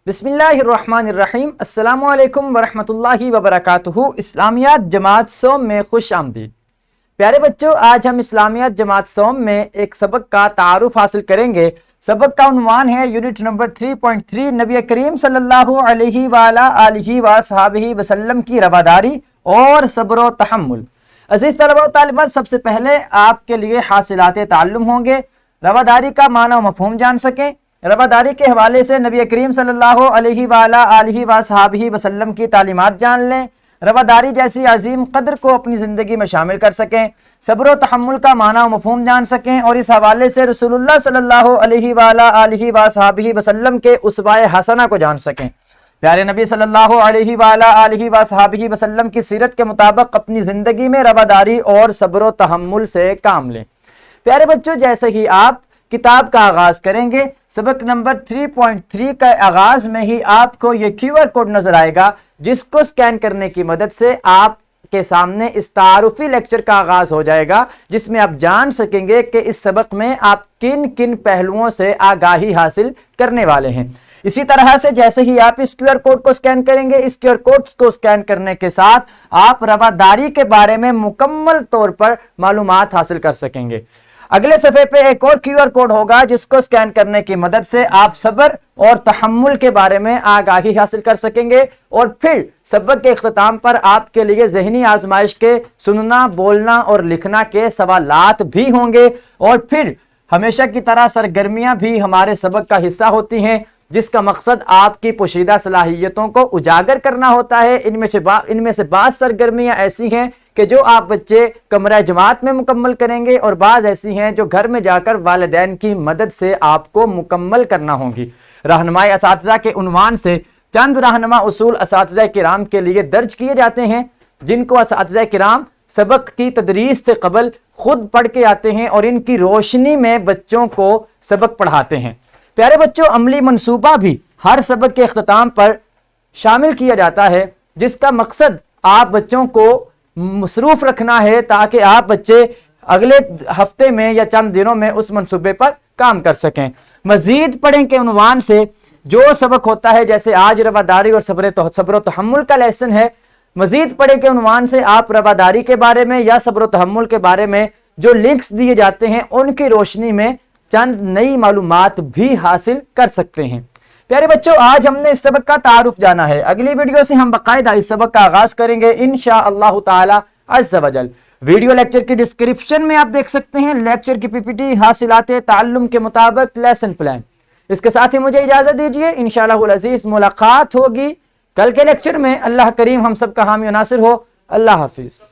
بسم اللہ الرحمن الرحیم۔ السلام علیکم ورحمۃ اللہ وبرکاتہ۔ اسلامیات جماعت سوم میں خوش آمدید۔ پیارے بچوں، آج ہم اسلامیات جماعت سوم میں ایک سبق کا تعارف حاصل کریں گے۔ سبق کا عنوان ہے یونٹ نمبر 3.3 نبی کریم صلی اللہ علیہ وآلہ وصحبہ وسلم کی رواداری اور صبر و تحمل۔ عزیز طلباء و طالبات، سب سے پہلے آپ کے لیے حاصلات تعلم ہوں گے، رواداری کا معنی و مفہوم جان سکیں۔ رواداری کے حوالے سے نبی کریم صلی اللہ علیہ وآلہ وصحبہ وسلم کی تعلیمات جان لیں، رواداری جیسی عظیم قدر کو اپنی زندگی میں شامل کر سکیں، صبر و تحمل کا معنی و مفہوم جان سکیں، اور اس حوالے سے رسول اللہ صلی اللہ علیہ وآلہ وصحبہ وسلم کے اسوہ حسنہ کو جان سکیں۔ پیارے نبی صلی اللہ علیہ وآلہ وصحبہ وسلم کی سیرت کے مطابق اپنی زندگی میں رواداری اور صبر و تحمل سے کام لیں۔ پیارے بچوں، جیسے ہی آپ کتاب کا آغاز کریں گے، سبق نمبر 3.3 کا آغاز میں ہی آپ کو یہ QR کوڈ نظر آئے گا، جس کو سکین کرنے کی مدد سے آپ کے سامنے اس تعارفی لیکچر کا آغاز ہو جائے گا، جس میں آپ جان سکیں گے کہ اس سبق میں آپ کن کن پہلوؤں سے آگاہی حاصل کرنے والے ہیں۔ اسی طرح سے جیسے ہی آپ اس QR کوڈ کو سکین کریں گے، اس QR کوڈ کو سکین کرنے کے ساتھ آپ رواداری کے بارے میں مکمل طور پر معلومات حاصل کر سکیں گے۔ اگلے صفحے پہ ایک اور QR کوڈ ہوگا، جس کو سکین کرنے کی مدد سے آپ صبر اور تحمل کے بارے میں آگاہی حاصل کر سکیں گے، اور پھر سبق کے اختتام پر آپ کے لیے ذہنی آزمائش کے سننا، بولنا اور لکھنا کے سوالات بھی ہوں گے، اور پھر ہمیشہ کی طرح سرگرمیاں بھی ہمارے سبق کا حصہ ہوتی ہیں، جس کا مقصد آپ کی پوشیدہ صلاحیتوں کو اجاگر کرنا ہوتا ہے۔ ان میں سے بعض سرگرمیاں ایسی ہیں کہ جو آپ بچے کمرہ جماعت میں مکمل کریں گے، اور بعض ایسی ہیں جو گھر میں جا کر والدین کی مدد سے آپ کو مکمل کرنا ہوں گی۔ رہنمائی اساتذہ کے عنوان سے چند رہنما اصول اساتذہ کرام کے لیے درج کیے جاتے ہیں، جن کو اساتذہ کرام سبق کی تدریس سے قبل خود پڑھ کے آتے ہیں اور ان کی روشنی میں بچوں کو سبق پڑھاتے ہیں۔ پیارے بچوں، عملی منصوبہ بھی ہر سبق کے اختتام پر شامل کیا جاتا ہے، جس کا مقصد آپ بچوں کو مصروف رکھنا ہے، تاکہ آپ بچے اگلے ہفتے میں یا چند دنوں میں اس منصوبے پر کام کر سکیں۔ مزید پڑھیں کے عنوان سے جو سبق ہوتا ہے، جیسے آج رواداری اور صبر و تحمل کا لیسن ہے، مزید پڑھیں کے عنوان سے آپ رواداری کے بارے میں یا صبر و تحمل کے بارے میں جو لنکس دیے جاتے ہیں، ان کی روشنی میں چند نئی معلومات بھی حاصل کر سکتے ہیں۔ پیارے بچوں، آج ہم نے اس سبق کا تعارف جانا ہے۔ اگلی ویڈیو سے ہم باقاعدہ اس سبق کا آغاز کریں گے انشاءاللہ تعالی عز و جل۔ ویڈیو لیکچر کی ڈسکرپشن میں آپ دیکھ سکتے ہیں لیکچر کی PPT، حاصلات تعلم کے مطابق لیسن پلان۔ اس کے ساتھ ہی مجھے اجازت دیجیے، انشاءاللہ العزیز ملاقات ہوگی کل کے لیکچر میں۔ اللہ کریم ہم سب کا حامی و ناصر ہو۔ اللہ حافظ۔